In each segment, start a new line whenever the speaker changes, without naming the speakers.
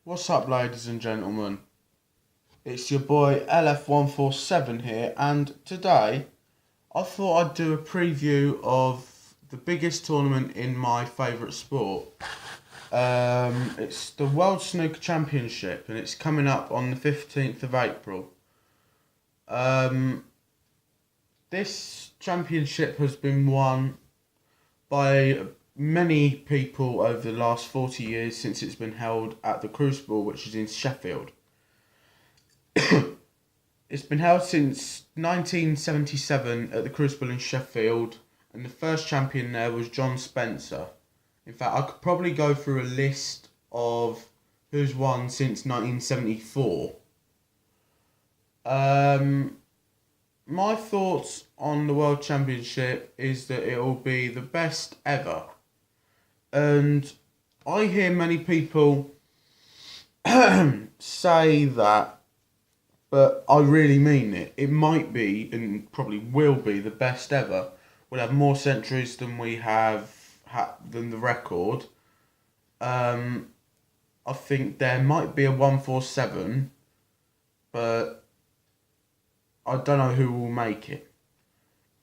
What's up, ladies and gentlemen? It's your boy LF147 here, and today I thought I'd do a preview of the biggest tournament in my favourite sport. It's the World Snooker Championship, and it's coming up on the 15th of April. This championship has been won by many people over the last 40 years since it's been held at the Crucible, which is in Sheffield. It's been held since 1977 at the Crucible in Sheffield, and the first champion there was John Spencer. In fact, I could probably go through a list of who's won since 1974. My thoughts on the World Championship is that it will be the best ever. And I hear many people say that, but I really mean it. It might be, and probably will be, the best ever. We'll have more centuries than we have than the record. I think there might be a 147, but I don't know who will make it.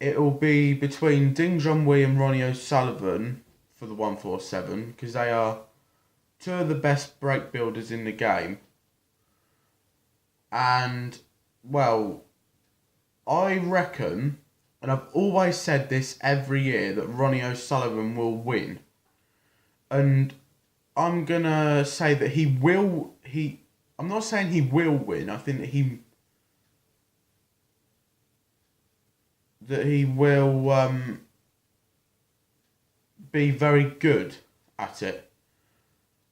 It will be between Ding Junhui and Ronnie O'Sullivan for the 147, because they are two of the best break builders in the game. And, well, I reckon, and I've always said this every year, that Ronnie O'Sullivan will win. And I'm going to say that I'm not saying he will win. I think that he will be very good at it,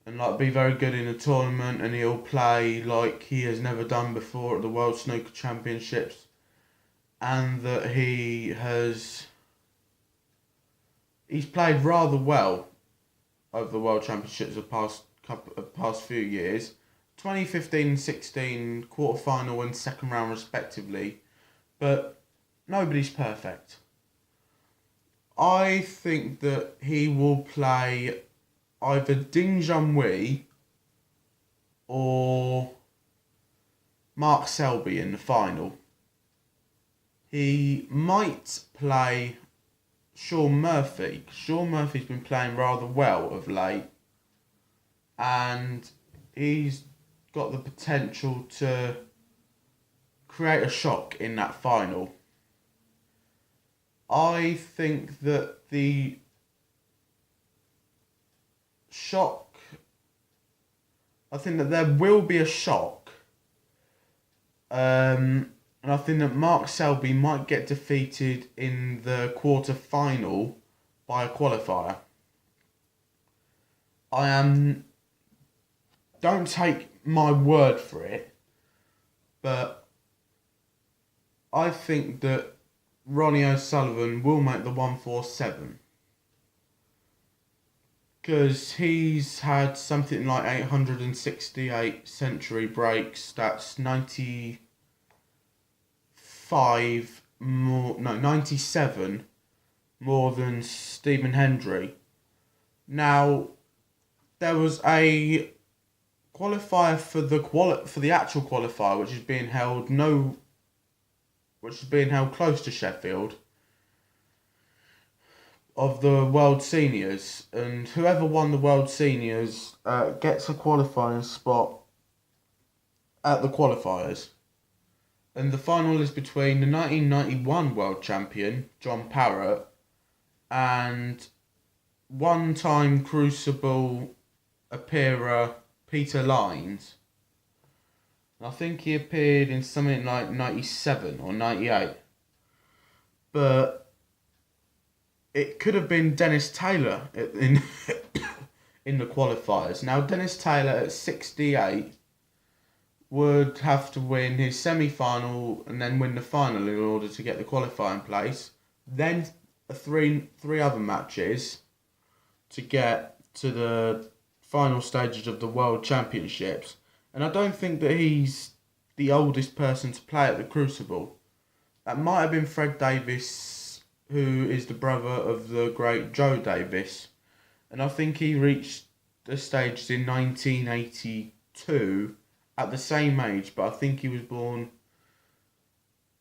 and be very good in a tournament, and he'll play like he has never done before at the World Snooker Championships, and that he's played rather well over the World Championships the past few years. 2015 and 16 quarterfinal and second round respectively, but nobody's perfect. I think that he will play either Ding Junhui or Mark Selby in the final. He might play Shaun Murphy. Shaun Murphy's been playing rather well of late, and he's got the potential to create a shock in that final. I think that the shock, I think that there will be a shock, and I think that Mark Selby might get defeated in the quarter-final by a qualifier. Don't take my word for it, but I think that Ronnie O'Sullivan will make the 147. Because he's had something like 868 century breaks. That's 97 more than Stephen Hendry. Now, there was a qualifier for the actual qualifier, which is being held close to Sheffield, of the World Seniors, and whoever won the World Seniors gets a qualifying spot at the qualifiers. And the final is between the 1991 World Champion, John Parrott, and one-time Crucible appearer, Peter Lines. I think he appeared in something like 97 or 98. But it could have been Dennis Taylor in in the qualifiers. Now, Dennis Taylor at 68 would have to win his semi-final and then win the final in order to get the qualifying place. Then three other matches to get to the final stages of the World Championships. And I don't think that he's the oldest person to play at the Crucible. That might have been Fred Davis, who is the brother of the great Joe Davis. And I think he reached the stages in 1982 two at the same age, but I think he was born.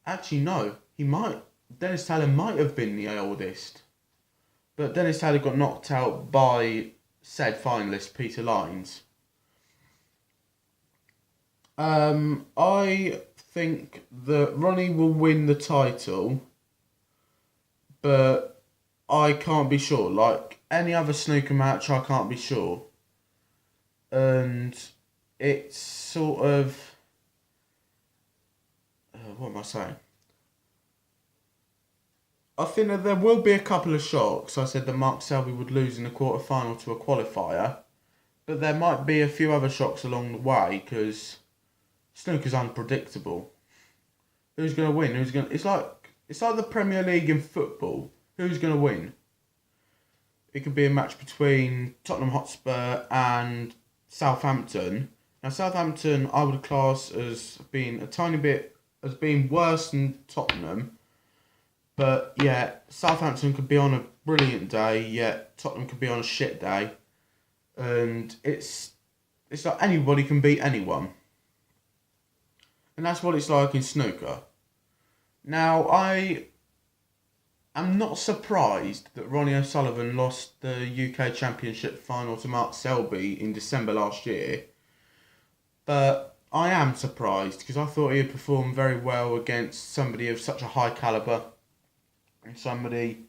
Actually, no, Dennis Taylor might have been the oldest, but Dennis Taylor got knocked out by said finalist Peter Lines. I think that Ronnie will win the title, but I can't be sure. Like any other snooker match, I can't be sure. And it's sort of... what am I saying? I think that there will be a couple of shocks. I said that Mark Selby would lose in the quarter-final to a qualifier. But there might be a few other shocks along the way, because snooker's unpredictable. Who's going to win? It's like the Premier League in football. Who's going to win? It could be a match between Tottenham Hotspur and Southampton. Now, Southampton I would class as being worse than Tottenham. But yeah, Southampton could be on a brilliant day, yet Tottenham could be on a shit day. And it's like anybody can beat anyone. And that's what it's like in snooker. Now, I am not surprised that Ronnie O'Sullivan lost the UK Championship final to Mark Selby in December last year. But I am surprised because I thought he had performed very well against somebody of such a high calibre. And somebody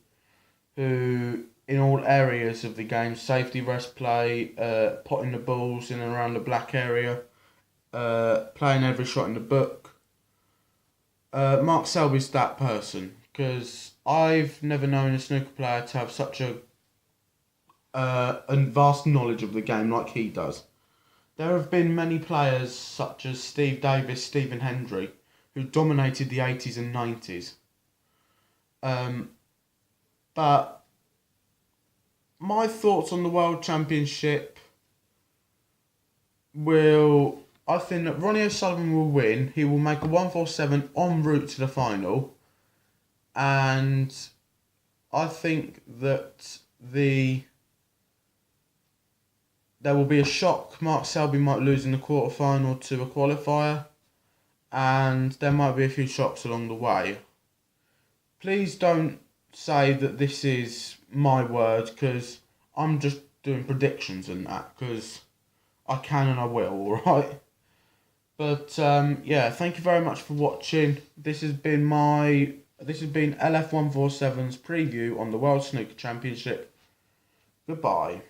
who, in all areas of the game, safety, rest play, potting the balls in and around the black area, playing every shot in the book. Mark Selby's that person, because I've never known a snooker player to have such a vast knowledge of the game like he does. There have been many players such as Steve Davis, Stephen Hendry, who dominated the 80s and 90s. But my thoughts on the World Championship I think that Ronnie O'Sullivan will win. He will make a 147 en route to the final. And I think that there will be a shock. Mark Selby might lose in the quarter-final to a qualifier. And there might be a few shocks along the way. Please don't say that this is my word, because I'm just doing predictions and that, because I can and I will, alright? But yeah, thank you very much for watching. This has been LF147's preview on the World Snooker Championship. Goodbye.